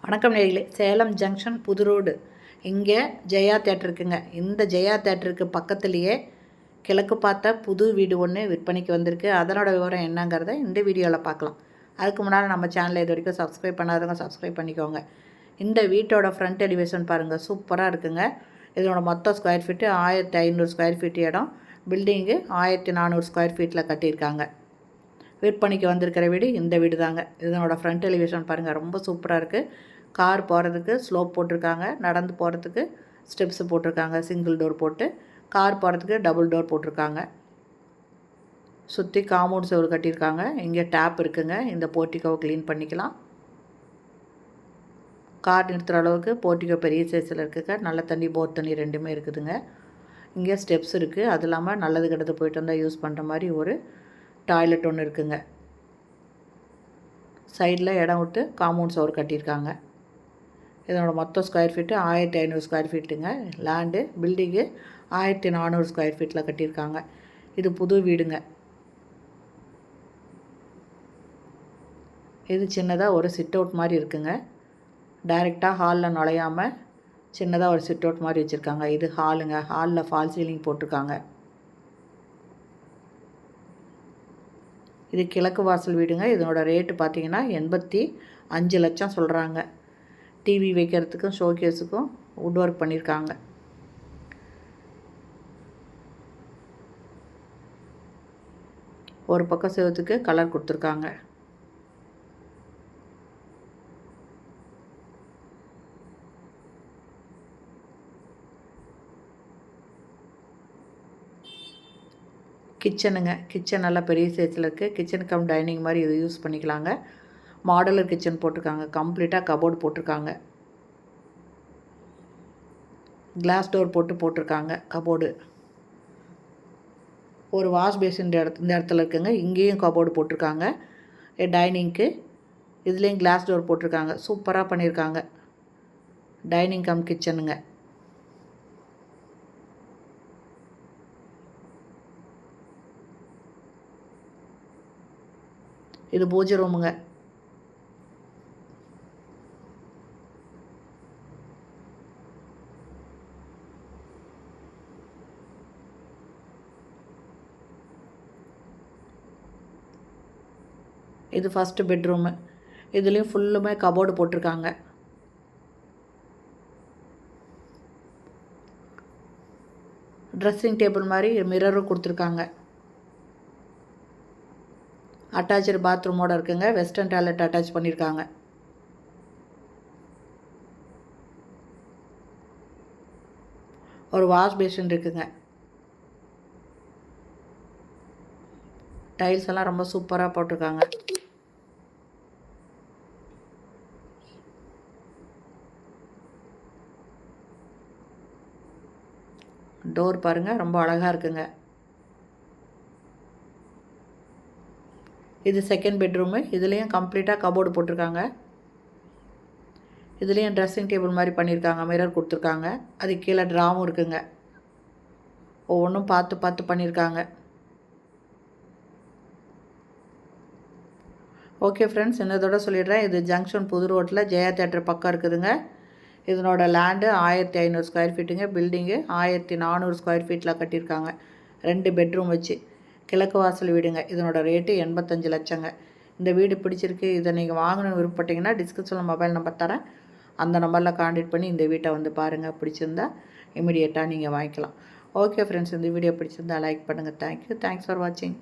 வணக்கம் நேயர்களே. சேலம் ஜங்ஷன் புது ரோடு இங்கே ஜெயா தேட்டர் இருக்குங்க. இந்த ஜெயா தேட்டருக்கு பக்கத்துலேயே கிழக்கு பார்த்த புது வீடு ஒன்று விற்பனைக்கு வந்திருக்கு. அதனோட விவரம் என்னங்கிறத இந்த வீடியோவில் பார்க்கலாம். அதுக்கு முன்னால் நம்ம சேனலை இது வரைக்கும் சப்ஸ்கிரைப் பண்ணாதவங்க சப்ஸ்கிரைப் பண்ணிக்கோங்க. இந்த வீட்டோட ஃப்ரண்ட் எலிவேஷன் பாருங்கள், சூப்பராக இருக்குங்க. இதனோட மொத்த ஸ்கொயர் ஃபீட்டு 1500 ஸ்கொயர் ஃபீட் இடம். பில்டிங்கு 1400 ஸ்கொயர் ஃபீட்டில் கட்டியிருக்காங்க. விற்பனைக்கு வந்திருக்கிற வீடு இந்த வீடு தாங்க. இதனோட ஃப்ரண்ட் எலிவேஷன் பாருங்கள், ரொம்ப சூப்பராக இருக்குது. கார் போகிறதுக்கு ஸ்லோப் போட்டிருக்காங்க, நடந்து போகிறதுக்கு ஸ்டெப்ஸு போட்டிருக்காங்க. சிங்கிள் டோர் போட்டு கார் போகிறதுக்கு டபுள் டோர் போட்டிருக்காங்க. சுற்றி காம்பவுண்ட் செவரு கட்டியிருக்காங்க. இங்கே டேப் இருக்குங்க. இந்த போர்ட்டிகோவை க்ளீன் பண்ணிக்கலாம். கார் நிறுத்துகிற அளவுக்கு போர்ட்டிகோ பெரிய சைஸில் இருக்குங்க. நல்ல தண்ணி போர் தண்ணி ரெண்டுமே இருக்குதுங்க. இங்கே ஸ்டெப்ஸ் இருக்குது. அது இல்லாமல் நல்லது கெட்டது போயிட்டு வந்தால் யூஸ் பண்ணுற மாதிரி ஒரு டாய்லெட் ஒன்று இருக்குங்க. சைடில் இடம் விட்டு காம்பவுண்ட் செவரு கட்டியிருக்காங்க. இதனோட மொத்த ஸ்கொயர் ஃபீட்டு 1500 ஸ்கொயர் ஃபீட்டுங்க. லேண்டு பில்டிங்கு 1400 ஸ்கொயர் ஃபீட்டில் கட்டியிருக்காங்க. இது புது வீடுங்க. இது சின்னதாக ஒரு சிட் அவுட் மாதிரி இருக்குங்க. டைரெக்டாக ஹாலில் நுழையாமல் சின்னதாக ஒரு சிட் அவுட் மாதிரி வச்சுருக்காங்க. இது ஹாலுங்க. ஹாலில் ஃபால் சீலிங் போட்டிருக்காங்க. இது கிழக்கு வாசல் வீடுங்க. இதனோட ரேட்டு பார்த்திங்கன்னா 85 லட்சம் சொல்கிறாங்க. டிவி வைக்கிறதுக்கும் ஷோகேஸுக்கும் வுட் ஒர்க் பண்ணியிருக்காங்க. ஒரு பக்கம் செவத்துக்கு கலர் கொடுத்துருக்காங்க. கிச்சனுங்க. கிச்சன் நல்லா பெரிய சைஸில் இருக்குது. கிச்சன் கம் டைனிங் மாதிரி இது யூஸ் பண்ணிக்கலாங்க. மாடலர் கிச்சன் போட்டிருக்காங்க. கம்ப்ளீட்டாக கபோர்டு போட்டிருக்காங்க. கிளாஸ் டோர் போட்டிருக்காங்க. கபோர்டு ஒரு வாஷ் பேசின் இந்த இடத்துல இருக்குங்க. இங்கேயும் கபோர்டு போட்டிருக்காங்க. டைனிங்க்கு இதுலேயும் கிளாஸ் டோர் போட்டிருக்காங்க. சூப்பராக பண்ணியிருக்காங்க. டைனிங் கம் கிச்சனுங்க. இது பூஜை ரூமுங்க. இது ஃபஸ்ட்டு பெட்ரூமு. இதுலேயும் ஃபுல்லுமே கபோர்டு போட்டிருக்காங்க. ட்ரெஸ்ஸிங் டேபிள் மாதிரி மிரரும் கொடுத்துருக்காங்க. அட்டாச்சு பாத்ரூமோடு இருக்குங்க. வெஸ்டர்ன் டாய்லெட் அட்டாச் பண்ணியிருக்காங்க. ஒரு வாஷ் பேஷன் இருக்குங்க. டைல்ஸ் எல்லாம் ரொம்ப சூப்பராக போட்டிருக்காங்க. டோர் பாருங்கள், ரொம்ப அழகாக இருக்குங்க. இது செகண்ட் பெட்ரூமு. இதுலேயும் கம்ப்ளீட்டாக கபோர்டு போட்டிருக்காங்க. இதுலேயும் ட்ரெஸ்ஸிங் டேபிள் மாதிரி பண்ணியிருக்காங்க. மிரர் கொடுத்துருக்காங்க. அது கீழே ட்ராவும் இருக்குங்க. ஒவ்வொன்றும் பார்த்து பார்த்து பண்ணியிருக்காங்க. ஓகே ஃப்ரெண்ட்ஸ், என்னதோட சொல்லிடுறேன். இது ஜங்ஷன் புது ரோட்டில் ஜெயா தேட்டர் பக்கம் இருக்குதுங்க. இதனோட லேண்டு 1500 ஸ்கொயர் ஃபீட்டுங்க. பில்டிங்கு 1400 ஸ்கொயர் ஃபீட்டில் கட்டியிருக்காங்க. 2 பெட்ரூம் வச்சு கிழக்கு வாசல் வீடுங்க. இதனோட ரேட்டு 85 லட்சங்க. இந்த வீடு பிடிச்சிருக்கு, இதை நீங்கள் வாங்கணும்னு விருப்பப்பட்டீங்கன்னா டிஸ்கிரிப்ஷனில் மொபைல் நம்பர் தரேன். அந்த நம்பரில் கான்டாக்ட் பண்ணி இந்த வீட்டை வந்து பாருங்கள். பிடிச்சிருந்தா இமிடியேட்டாக நீங்கள் வாங்கிக்கலாம். ஓகே ஃப்ரெண்ட்ஸ், இந்த வீடியோ பிடிச்சிருந்தா லைக் பண்ணுங்கள். தேங்க்யூ. தேங்க்ஸ் ஃபார் வாட்சிங்.